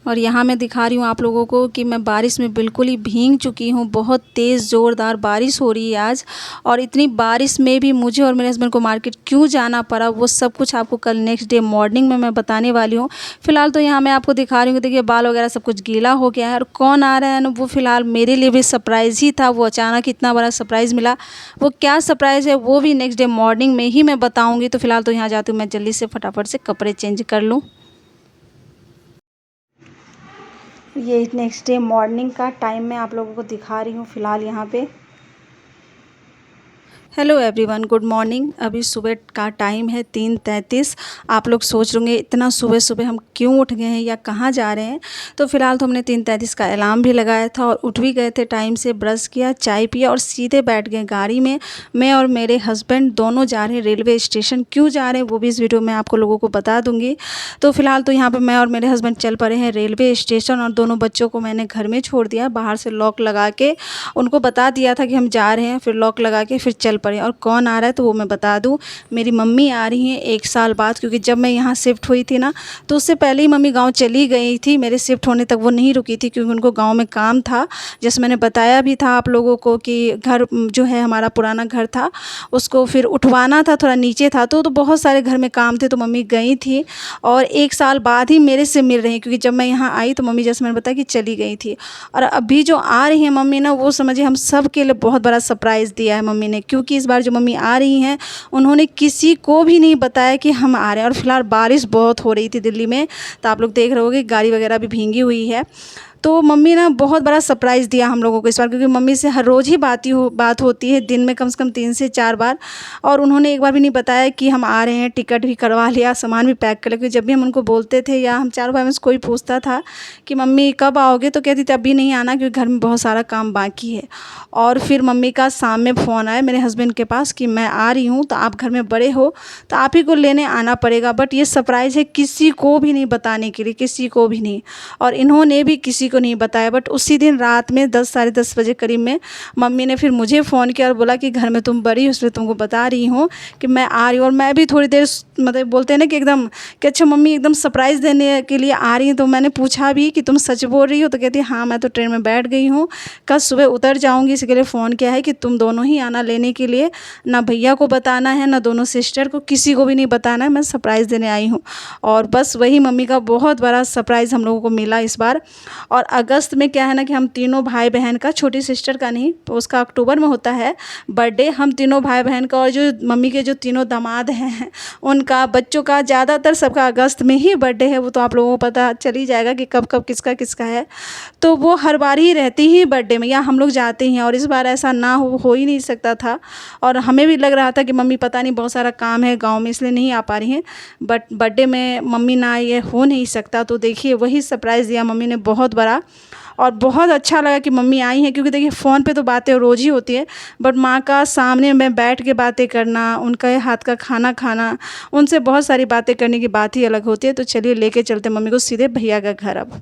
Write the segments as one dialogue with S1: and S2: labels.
S1: और यहाँ मैं दिखा रही हूँ आप लोगों को कि मैं बारिश में बिल्कुल ही भीग चुकी हूँ। बहुत तेज़ ज़ोरदार बारिश हो रही है आज, और इतनी बारिश में भी मुझे और मेरे हस्बैंड को मार्केट क्यों जाना पड़ा वो सब कुछ आपको कल नेक्स्ट डे मॉर्निंग में मैं बताने वाली हूँ। फ़िलहाल तो यहाँ मैं आपको दिखा रही हूँ, देखिए बाल वगैरह सब कुछ गीला हो गया है। और कौन आ रहा है ना, वो फ़िलहाल मेरे लिए भी सरप्राइज़ ही था। वो अचानक इतना बड़ा सरप्राइज़ मिला, वो क्या सरप्राइज़ है वो भी नेक्स्ट डे मॉर्निंग में ही मैं बताऊँगी। तो फ़िलहाल तो यहाँ जाती हूँ मैं जल्दी से फटाफट से कपड़े चेंज कर लूँ। ये नेक्स्ट डे मॉर्निंग का टाइम मैं आप लोगों को दिखा रही हूँ फ़िलहाल यहाँ पे। Hello everyone, good morning. अभी सुबह का टाइम है 3:33। आप लोग सोच रहे होंगे इतना सुबह सुबह हम क्यों उठ गए हैं या कहाँ जा रहे हैं। तो फ़िलहाल तो हमने 3:33 का अलार्म भी लगाया था और उठ भी गए थे टाइम से। ब्रश किया, चाय पिया और सीधे बैठ गए गाड़ी में। मैं और मेरे हस्बैंड दोनों जा रहे हैं रेलवे स्टेशन। क्यों जा रहे हैं वो भी इस वीडियो में आपको लोगों को बता दूँगी। तो फ़िलहाल तो यहाँ पर मैं और मेरे हस्बैंड चल पड़े हैं रेलवे स्टेशन, और दोनों बच्चों को मैंने घर में छोड़ दिया। बाहर से लॉक लगा के उनको बता दिया था कि हम जा रहे हैं, फिर लॉक लगा के फिर चल पड़े। और कौन आ रहा है तो वो मैं बता दूं, मेरी मम्मी आ रही हैं 1 साल बाद। क्योंकि जब मैं यहाँ शिफ्ट हुई थी ना, तो उससे पहले ही मम्मी गांव चली गई थी। मेरे शिफ्ट होने तक वो नहीं रुकी थी क्योंकि उनको गांव में काम था। जैसे मैंने बताया भी था आप लोगों को कि घर जो है हमारा पुराना घर था, उसको फिर उठवाना था, थोड़ा नीचे था, तो बहुत सारे घर में काम थे, तो मम्मी गई थी। और 1 साल बाद ही मेरे से मिल रही हैं, क्योंकि जब मैं यहाँ आई तो मम्मी जैसे मैंने बताया कि चली गई थी। और अभी जो आ रही हैं मम्मी ना, वो समझिए हम सब के लिए बहुत बड़ा सरप्राइज़ दिया है मम्मी ने। क्योंकि इस बार जो मम्मी आ रही हैं, उन्होंने किसी को भी नहीं बताया कि हम आ रहे हैं। और फिलहाल बारिश बहुत हो रही थी दिल्ली में, तो आप लोग देख रहे होंगे गाड़ी वगैरह भी भीगी हुई है। तो मम्मी ना बहुत बड़ा सरप्राइज़ दिया हम लोगों को इस बार, क्योंकि मम्मी से हर रोज़ ही बात होती है, दिन में कम से कम 3 से 4 बार। और उन्होंने एक बार भी नहीं बताया कि हम आ रहे हैं। टिकट भी करवा लिया, सामान भी पैक कर लिया। क्योंकि जब भी हम उनको बोलते थे या हम चारों भाई में से कोई पूछता था कि मम्मी कब आओगे, तो कहती थी अभी नहीं आना क्योंकि घर में बहुत सारा काम बाकी है। और फिर मम्मी का शाम में फ़ोन आया मेरे हस्बैंड के पास कि मैं आ रही हूँ, तो आप घर में बड़े हो तो आप ही को लेने आना पड़ेगा। बट ये सरप्राइज़ है किसी को भी नहीं बताने के लिए, किसी को भी नहीं। और इन्होंने भी किसी को नहीं बताया। बट उसी दिन रात में 10 साढ़े 10 बजे करीब में मम्मी ने फिर मुझे फ़ोन किया और बोला कि घर में तुम बड़ी हो, इसलिए तुमको बता रही हूँ कि मैं आ रही हूँ। और मैं भी थोड़ी देर मतलब बोलते हैं ना कि एकदम कि अच्छा मम्मी एकदम सरप्राइज़ देने के लिए आ रही हैं। तो मैंने पूछा भी कि तुम सच बोल रही हो, तो कहती हाँ मैं तो ट्रेन में बैठ गई हूँ, कल सुबह उतर जाऊँगी। इसके लिए फ़ोन किया है कि तुम दोनों ही आना लेने के लिए, ना भैया को बताना है ना दोनों सिस्टर को, किसी को भी नहीं बताना है, मैं सरप्राइज़ देने आई हूँ। और बस वही मम्मी का बहुत बड़ा सरप्राइज़ हम लोगों को मिला इस बार। और अगस्त में क्या है ना कि हम तीनों भाई बहन का, छोटी सिस्टर का नहीं, तो उसका अक्टूबर में होता है बर्थडे। हम तीनों भाई बहन का और जो मम्मी के जो तीनों दामाद हैं उनका, बच्चों का, ज़्यादातर सबका अगस्त में ही बर्थडे है। वो तो आप लोगों को पता चल ही जाएगा कि कब कब किसका किसका है। तो वो हर बार ही रहती ही बर्थडे में, या हम लोग जाते ही हैं। और इस बार ऐसा ना हो ही नहीं सकता था। और हमें भी लग रहा था कि मम्मी पता नहीं बहुत सारा काम है गाँव में इसलिए नहीं आ पा रही हैं। बट बर्थडे में मम्मी ना, ये हो नहीं सकता। तो देखिए वही सरप्राइज़ दिया मम्मी ने बहुत बड़ा। और बहुत अच्छा लगा कि मम्मी आई हैं, क्योंकि देखिए फ़ोन पे तो बातें रोज़ ही होती है, बट माँ का सामने में बैठ के बातें करना, उनके हाथ का खाना खाना, उनसे बहुत सारी बातें करने की बात ही अलग होती है। तो चलिए लेके चलते मम्मी को सीधे भैया का घर। अब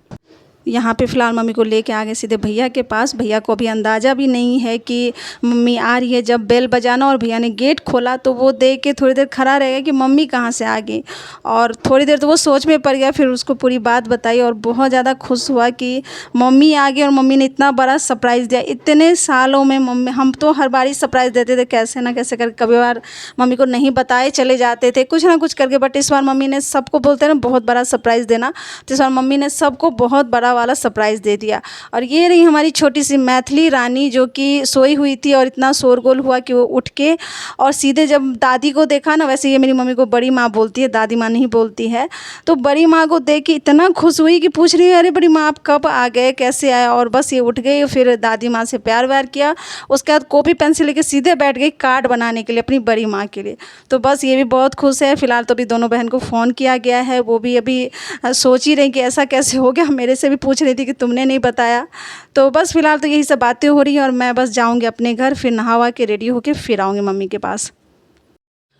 S1: यहाँ पे फ़िलहाल मम्मी को लेके आ गए सीधे भैया के पास। भैया को अभी अंदाज़ा भी नहीं है कि मम्मी आ रही है। जब बेल बजाना और भैया ने गेट खोला तो वो देख के थोड़ी देर खड़ा रह गया कि मम्मी कहाँ से आ गई। और थोड़ी देर तो वो सोच में पड़ गया, फिर उसको पूरी बात बताई और बहुत ज़्यादा खुश हुआ कि मम्मी आ गई और मम्मी ने इतना बड़ा सरप्राइज़ दिया। इतने सालों में मम्मी, हम तो हर बार ही सरप्राइज़ देते थे कैसे ना कैसे करके, कभी बार मम्मी को नहीं बताए चले जाते थे कुछ ना कुछ करके। बट इस बार मम्मी ने सबको, बोलते हैं ना बहुत बड़ा सरप्राइज़ देना, तो इस बार मम्मी ने सबको बहुत बड़ा वाला सरप्राइज़ दे दिया। और ये रही हमारी छोटी सी मैथिली रानी, जो कि सोई हुई थी और इतना शोरगुल हुआ कि वो उठ के और सीधे जब दादी को देखा ना, वैसे ये मेरी मम्मी को बड़ी माँ बोलती है, दादी माँ नहीं बोलती है, तो बड़ी माँ को देख के इतना खुश हुई कि पूछ रही है अरे बड़ी माँ आप कब आ गए, कैसे आए। और बस ये उठ गई, फिर दादी माँ से प्यार व्यार किया। उसके बाद कॉपी पेंसिल लेके सीधे बैठ गई कार्ड बनाने के लिए अपनी बड़ी माँ के लिए। तो बस ये भी बहुत खुश है। फिलहाल तो अभी दोनों बहन को फ़ोन किया गया है, वो भी अभी सोच ही रही कि ऐसा कैसे हो गया, मेरे से भी पूछ रही थी कि तुमने नहीं बताया। तो बस फिलहाल तो यही सब बातें हो रही हैं और मैं बस जाऊंगी अपने घर, फिर नहा के रेडी होके फिर आऊँगी मम्मी के पास।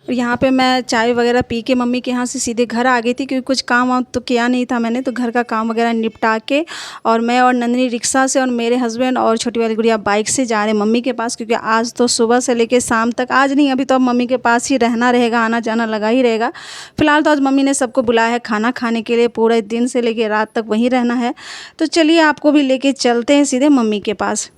S1: और यहाँ पे मैं चाय वगैरह पी के मम्मी के यहाँ से सीधे घर आ गई थी, क्योंकि कुछ काम वाम तो किया नहीं था मैंने, तो घर का काम वगैरह निपटा के और मैं और नंदिनी रिक्शा से और मेरे हस्बैंड और छोटी वाली गुड़िया बाइक से जा रहे हैं मम्मी के पास, क्योंकि आज तो सुबह से लेके शाम तक, आज नहीं अभी तो अब मम्मी के पास ही रहना रहेगा, आना जाना लगा ही रहेगा। फिलहाल तो आज मम्मी ने सबको बुलाया है खाना खाने के लिए, पूरे दिन से लेके रात तक वहीं रहना है। तो चलिए आपको भी लेके चलते हैं सीधे मम्मी के पास।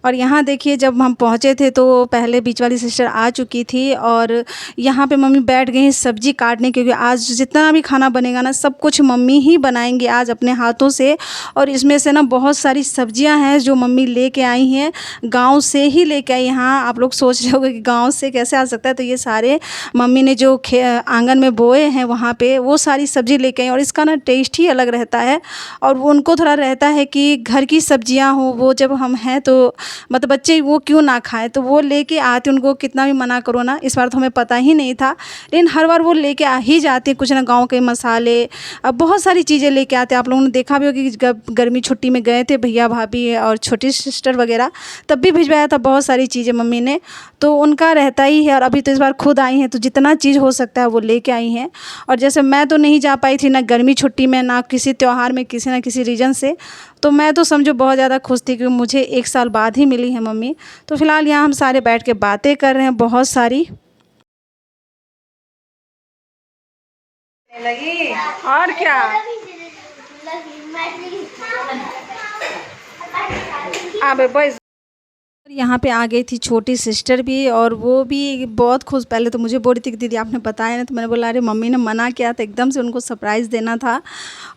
S1: और यहाँ देखिए जब हम पहुँचे थे तो पहले बीच वाली सिस्टर आ चुकी थी और यहाँ पे मम्मी बैठ गई हैं सब्ज़ी काटने, क्योंकि आज जितना भी खाना बनेगा ना सब कुछ मम्मी ही बनाएंगी आज अपने हाथों से। और इसमें से ना बहुत सारी सब्जियां हैं जो मम्मी लेके आई हैं, गांव से ही लेके आई। यहाँ आप लोग सोच रहे होंगे कि गांव से कैसे आ सकता है, तो ये सारे मम्मी ने जो आंगन में बोए हैं वहाँ पे वो सारी सब्ज़ी लेके आई। और इसका ना टेस्ट ही अलग रहता है, और उनको थोड़ा रहता है कि घर की सब्जियां हो, वो जब हम हैं तो मतलब बच्चे वो क्यों ना खाएं, तो वो लेके आते, उनको कितना भी मना करो ना। इस बार तो हमें पता ही नहीं था, लेकिन हर बार वो लेके आ ही जाते हैं कुछ ना, गांव के मसाले, अब बहुत सारी चीज़ें लेके आते हैं। आप लोगों ने देखा भी होगी कि गर्मी छुट्टी में गए थे भैया भाभी और छोटी सिस्टर वगैरह, तब भी भिजवाया था बहुत सारी चीज़ें मम्मी ने, तो उनका रहता ही है। और अभी तो इस बार खुद आई हैं तो जितना चीज़ हो सकता है वो लेके आई हैं। और जैसे मैं तो नहीं जा पाई थी ना गर्मी छुट्टी में, ना किसी त्यौहार में, किसी ना किसी रीज़न से, तो मैं तो समझो बहुत ज़्यादा खुश थी क्योंकि मुझे 1 साल बाद ही मिली है मम्मी। तो फिलहाल यहाँ हम सारे बैठ के बातें कर रहे हैं बहुत सारी। लगी और क्या अबे बस। यहाँ पे आ गई थी छोटी सिस्टर भी, और वो भी बहुत खुश। पहले तो मुझे बोल रही थी कि दीदी आपने बताया ना, तो मैंने बोला अरे मम्मी ने मना किया था, एकदम से उनको सरप्राइज़ देना था।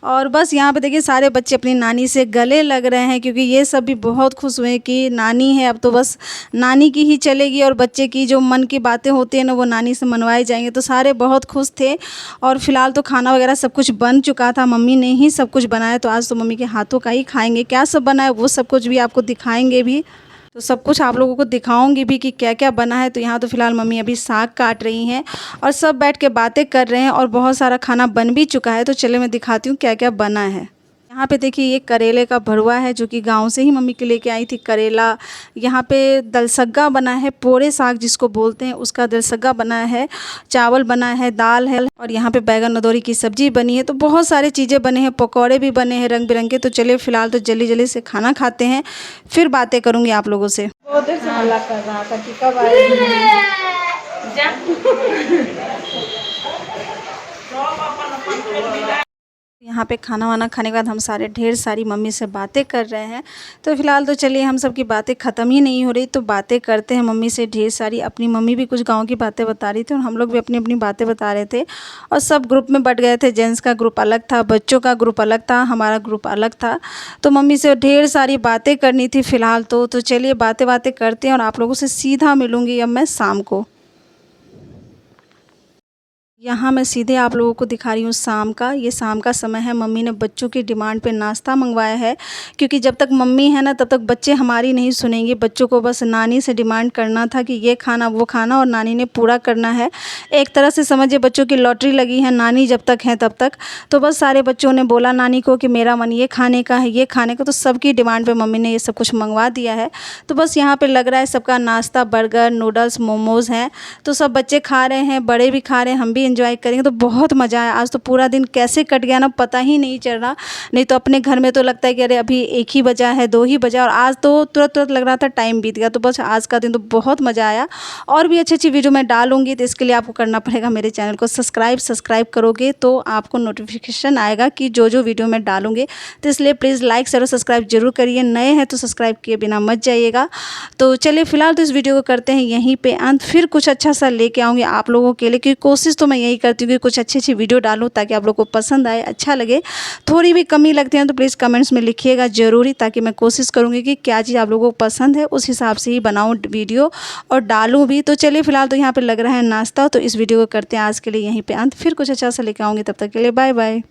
S1: और बस यहाँ पे देखिए सारे बच्चे अपनी नानी से गले लग रहे हैं, क्योंकि ये सब भी बहुत खुश हुए कि नानी है, अब तो बस नानी की ही चलेगी, और बच्चे की जो मन की बातें होती हैं ना वो नानी से मनवाई जाएंगे। तो सारे बहुत खुश थे। और फिलहाल तो खाना वगैरह सब कुछ बन चुका था, मम्मी ने ही सब कुछ बनाया, तो आज तो मम्मी के हाथों का ही खाएँगे। क्या सब बना है वो सब कुछ भी आपको दिखाएँगे भी, तो सब कुछ आप लोगों को दिखाऊंगी भी कि क्या क्या बना है। तो यहाँ तो फिलहाल मम्मी अभी साग काट रही हैं और सब बैठ के बातें कर रहे हैं, और बहुत सारा खाना बन भी चुका है। तो चले मैं दिखाती हूँ क्या क्या बना है। यहाँ पे देखिए ये करेले का भरुआ है जो कि गांव से ही मम्मी के लेके आई थी करेला। यहाँ पे दलसग्गा बना है, पोरे साग जिसको बोलते हैं उसका दलसग्गा बना है, चावल बना है, दाल है, और यहाँ पे बैगन अदौरी की सब्जी बनी है। तो बहुत सारी चीज़ें बने हैं, पकौड़े भी बने हैं रंग बिरंगे। तो चलिए फिलहाल तो जल्दी जल्दी से खाना खाते हैं, फिर बातें करूँगी आप लोगों से। बहुत देर से हल्ला कर रहा था कि कब आएगी। यहाँ पे खाना वाना खाने के बाद हम सारे ढेर सारी मम्मी से बातें कर रहे हैं। तो फिलहाल तो चलिए हम सब की बातें ख़त्म ही नहीं हो रही, तो बातें करते हैं मम्मी से ढेर सारी। अपनी मम्मी भी कुछ गांव की बातें बता रही थी और हम लोग भी अपनी अपनी बातें बता रहे थे, और सब ग्रुप में बट गए थे। जेंट्स का ग्रुप अलग था, बच्चों का ग्रुप अलग था, हमारा ग्रुप अलग था। तो मम्मी से ढेर सारी बातें करनी थी फ़िलहाल तो चलिए बातें बातें करते हैं, और आप लोगों से सीधा मिलूँगी अब मैं शाम को। यहाँ मैं सीधे आप लोगों को दिखा रही हूँ शाम का। ये शाम का समय है। मम्मी ने बच्चों की डिमांड पे नाश्ता मंगवाया है, क्योंकि जब तक मम्मी है ना तब तक बच्चे हमारी नहीं सुनेंगे। बच्चों को बस नानी से डिमांड करना था कि ये खाना वो खाना, और नानी ने पूरा करना है। एक तरह से समझिए बच्चों की लॉटरी लगी है, नानी जब तक है तब तक। तो बस सारे बच्चों ने बोला नानी को कि मेरा मन ये खाने का है, ये खाने का। तो सबकी डिमांड पर मम्मी ने ये सब कुछ मंगवा दिया है। तो बस यहाँ पर लग रहा है सबका नाश्ता बर्गर, नूडल्स, मोमोज़ हैं। तो सब बच्चे खा रहे हैं, बड़े भी खा रहे हैं, हम भी एंजॉय करेंगे। तो बहुत मज़ा आया। आज तो पूरा दिन कैसे कट गया ना पता ही नहीं चल रहा। नहीं तो अपने घर में तो लगता है कि अरे अभी 1 ही बजा है, 2 ही बजा, और आज तो तुरंत तुरंत लग रहा था टाइम बीत गया। तो बस आज का दिन तो बहुत मज़ा आया। और भी अच्छी अच्छी वीडियो मैं डालूंगी, तो इसके लिए आपको करना पड़ेगा मेरे चैनल को सब्सक्राइब करोगे तो आपको नोटिफिकेशन आएगा कि जो जो वीडियो मैं डालूंगी। तो इसलिए प्लीज़ लाइक शेयर और सब्सक्राइब जरूर करिए। नए हैं तो सब्सक्राइब किए बिना मत जाइएगा। तो चलिए फिलहाल तो इस वीडियो को करते हैं यहीं पे अंत। फिर कुछ अच्छा सा लेके आऊँगी आप लोगों के लिए, क्योंकि कोशिश तो मैं यही करती हूँ कि कुछ अच्छी अच्छी वीडियो डालूँ ताकि आप लोगों को पसंद आए, अच्छा लगे। थोड़ी भी कमी लगती है तो प्लीज़ कमेंट्स में लिखिएगा ज़रूरी, ताकि मैं कोशिश करूँगी कि क्या चीज़ आप लोगों को पसंद है उस हिसाब से ही बनाऊँ वीडियो और डालूँ भी। तो चलिए फिलहाल तो यहाँ पर लग रहा है नाश्ता, तो इस वीडियो को करते हैं आज के लिए यहीं पर अंत। फिर कुछ अच्छा सा लेके आऊँगी, तब तक के लिए बाय बाय।